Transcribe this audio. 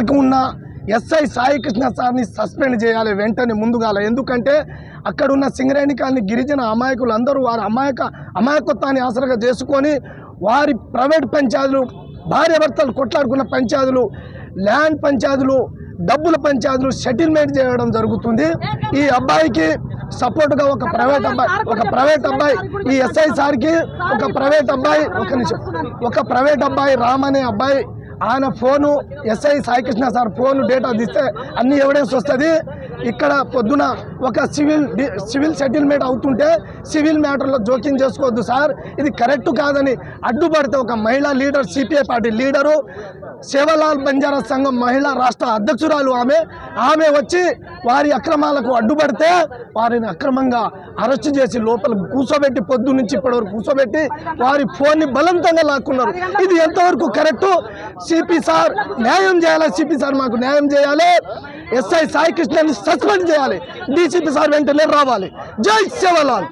ఇప్పటివరకు ఉన్న ఎస్ఐ సాయి కృష్ణ సార్ని సస్పెండ్ చేయాలి వెంటనే ముందుగాల. ఎందుకంటే అక్కడ ఉన్న సింగరేణి కాలనీ గిరిజన అమాయకులు అందరూ వారి అమాయకత్వాన్ని ఆసరగా చేసుకొని వారి ప్రైవేట్ పంచాయతీలు, భార్యాభర్తలు కొట్లాడుకున్న పంచాయతీలు, ల్యాండ్ పంచాయతీలు, డబ్బుల పంచాయతీలు సెటిల్మెంట్ చేయడం జరుగుతుంది. ఈ అబ్బాయికి సపోర్ట్గా ఒక ప్రైవేట్ అబ్బాయి ఈ ఎస్ఐ సార్కి ఒక ప్రైవేట్ అబ్బాయి రామ్ అనే అబ్బాయి, ఆయన phone SI Sai Krishna sir phone data తీస్తే అన్ని ఎవిడెన్స్ వస్తుంది. ఇక్కడ పొద్దున ఒక సివిల్ సెటిల్మెంట్ అవుతుంటే సివిల్ మ్యాటర్లో జోక్యం చేసుకోవద్దు సార్, ఇది కరెక్ట్ కాదని అడ్డుపడితే ఒక మహిళా leader, CPI party leader, Sevalal Banjara సంఘం మహిళా రాష్ట్ర అధ్యక్షురాలు ఆమె వచ్చి వారి అక్రమాలకు అడ్డుపడితే వారిని అక్రమంగా అరెస్ట్ చేసి లోపల కూర్చోబెట్టి పొద్దు నుంచి ఇప్పటివరకు కూర్చోబెట్టి వారి ఫోన్ని బలవంతంగా లాక్కున్నారు. ఇది ఎంతవరకు కరెక్టు? సిపి సార్ న్యాయం చేయాలి, సిపి సార్ మాకు న్యాయం చేయాలి, ఎస్ఐ సాయి కృష్ణని సస్పెండ్ చేయాలి, డీసీపీ సార్ వెంటనే రావాలి. జై సేవలాల్.